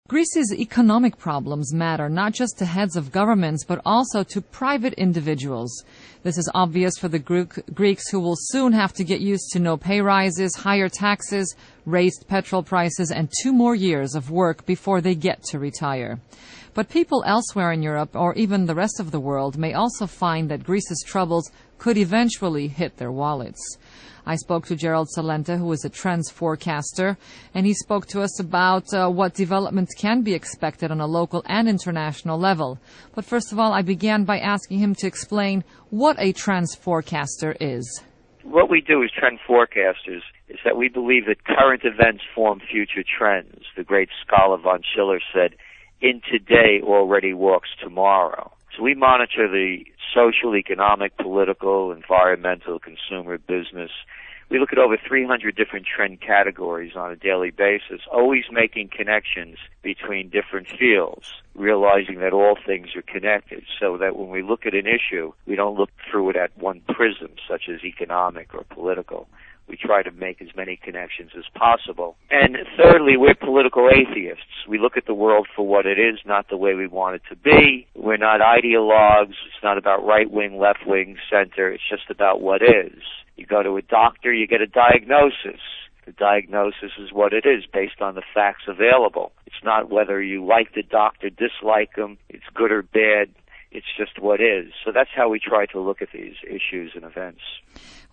Greece's economic problems matter not just to heads of governments, but also to private individuals. This is obvious for the Greeks, who will soon have to get used to no pay rises, higher taxes, raised petrol prices, and 2 more years of work before they get to retire. But people elsewhere in Europe, or even the rest of the world, may also find that Greece's troubles could eventually hit their wallets. I spoke to Gerald Celente, who is a trends forecaster, and he spoke to us about what developments can be expected on a local and international level. But first of all, I began by asking him to explain what a trends forecaster is. What we do as trend forecasters is that we believe that current events form future trends. The great scholar von Schiller said, "In today already walks tomorrow." So we monitor the social, economic, political, environmental, consumer, business. We look at over 300 different trend categories on a daily basis, always making connections between different fields, realizing that all things are connected, so that when we look at an issue, we don't look through it at one prism, such as economic or political. We try to make as many connections as possible. And thirdly, we're political atheists. We look at the world for what it is, not the way we want it to be. We're not ideologues. It's not about right-wing, left-wing, center. It's just about what is. You go to a doctor, you get a diagnosis. The diagnosis is what it is, based on the facts available. It's not whether you like the doctor, dislike him, it's good or bad. It's just what is. So that's how we try to look at these issues and events.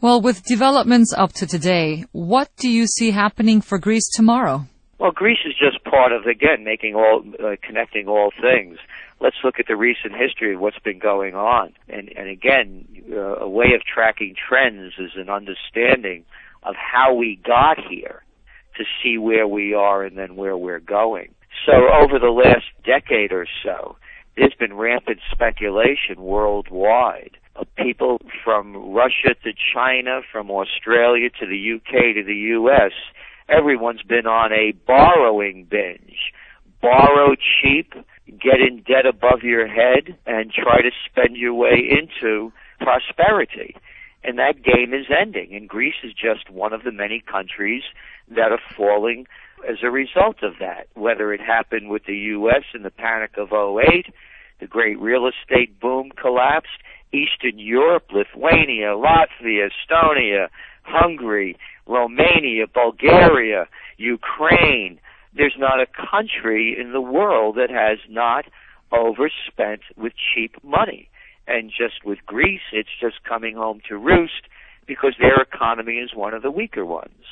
Well, with developments up to today, what do you see happening for Greece tomorrow? Well, Greece is just part of, again, connecting all things. Let's look at the recent history of what's been going on. And again, a way of tracking trends is an understanding of how we got here to see where we are and then where we're going. So over the last decade or so, there's been rampant speculation worldwide of people from Russia to China, from Australia to the UK to the US. Everyone's been on a borrowing binge. Borrow cheap, get in debt above your head, and try to spend your way into prosperity. And that game is ending. And Greece is just one of the many countries that are falling as a result of that, whether it happened with the U.S. in the panic of '08, the great real estate boom collapsed, Eastern Europe, Lithuania, Latvia, Estonia, Hungary, Romania, Bulgaria, Ukraine. There's not a country in the world that has not overspent with cheap money. And just with Greece, it's just coming home to roost because their economy is one of the weaker ones.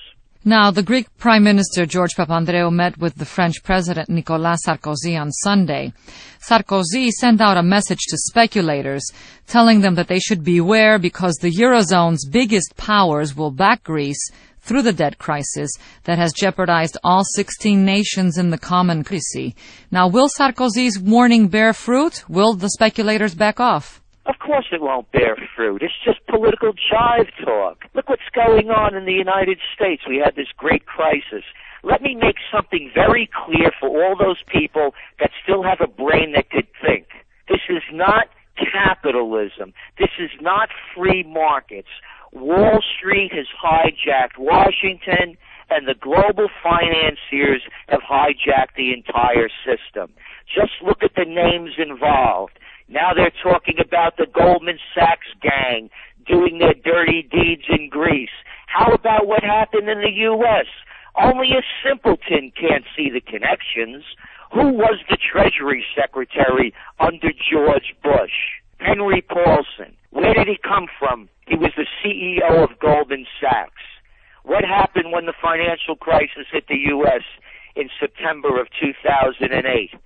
Now, the Greek Prime Minister George Papandreou met with the French President Nicolas Sarkozy on Sunday. Sarkozy sent out a message to speculators, telling them that they should beware because the Eurozone's biggest powers will back Greece through the debt crisis that has jeopardized all 16 nations in the common currency. Now, will Sarkozy's warning bear fruit? Will the speculators back off? Of course it won't bear fruit. It's just political jive talk. Look what's going on in the United States. We had this great crisis. Let me make something very clear for all those people that still have a brain that could think. This is not capitalism. This is not free markets. Wall Street has hijacked Washington, and the global financiers have hijacked the entire system. Just look at the names involved. Now they're talking about the Goldman Sachs gang doing their dirty deeds in Greece. How about what happened in the U.S.? Only a simpleton can't see the connections. Who was the Treasury Secretary under George Bush? Henry Paulson. Where did he come from? He was the CEO of Goldman Sachs. What happened when the financial crisis hit the U.S. in September of 2008?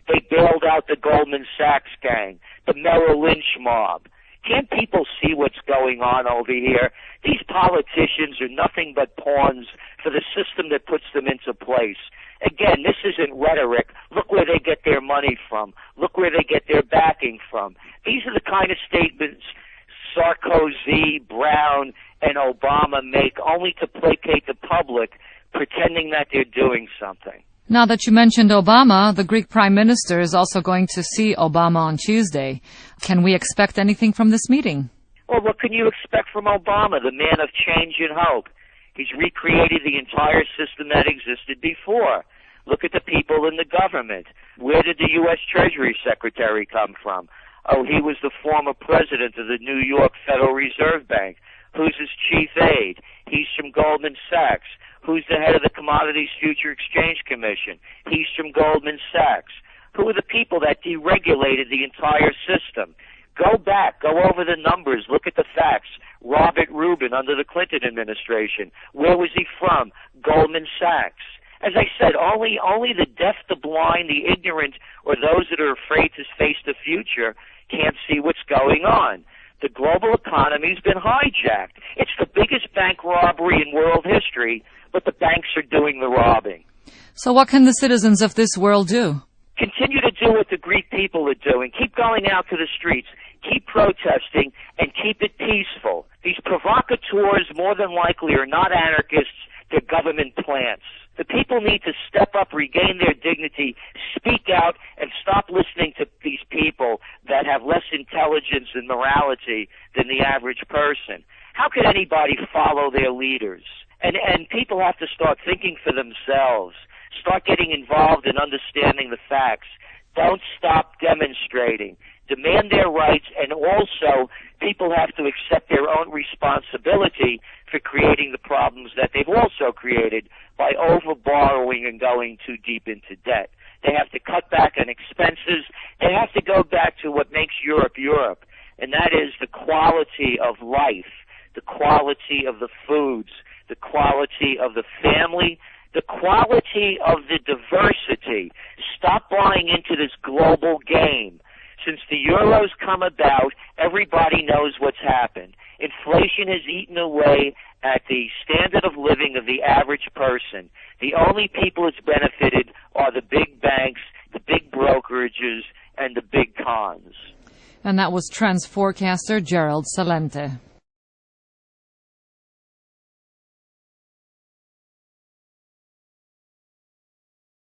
They bailed out the Goldman Sachs gang, the Merrill Lynch mob. Can't people see what's going on over here? These politicians are nothing but pawns for the system that puts them into place. Again, this isn't rhetoric. Look where they get their money from. Look where they get their backing from. These are the kind of statements Sarkozy, Brown, and Obama make only to placate the public, pretending that they're doing something. Now that you mentioned Obama, the Greek Prime Minister is also going to see Obama on Tuesday. Can we expect anything from this meeting? Well, what can you expect from Obama, the man of change and hope? He's recreated the entire system that existed before. Look at the people in the government. Where did the U.S. Treasury Secretary come from? Oh, he was the former president of the New York Federal Reserve Bank. Who's his chief aide? He's from Goldman Sachs. Who's the head of the Commodities Future Exchange Commission? He's from Goldman Sachs. Who are the people that deregulated the entire system? Go back, go over the numbers, look at the facts. Robert Rubin under the Clinton administration. Where was he from? Goldman Sachs. As I said, only the deaf, the blind, the ignorant, or those that are afraid to face the future can't see what's going on. The global economy's been hijacked. It's the biggest bank robbery in world history, but the banks are doing the robbing. So what can the citizens of this world do? Continue to do what the Greek people are doing. Keep going out to the streets. Keep protesting and keep it peaceful. These provocateurs more than likely are not anarchists. They're government plants. The people need to step up, regain their dignity, speak out, and stop listening to these people that have less intelligence and morality than the average person. How could anybody follow their leaders? And people have to start thinking for themselves. Start getting involved in understanding the facts. Don't stop demonstrating. Demand their rights, and also people have to accept their own responsibility for creating the problems that they've also created by over-borrowing and going too deep into debt. They have to cut back on expenses. They have to go back to what makes Europe Europe, and that is the quality of life, the quality of the foods, the quality of the family, the quality of the diversity. Stop buying into this global game. Since the euro's come about, everybody knows what's happened. Inflation has eaten away at the standard of living of the average person. The only people it's benefited are the big banks, the big brokerages, and the big cons. And that was trends forecaster Gerald Celente.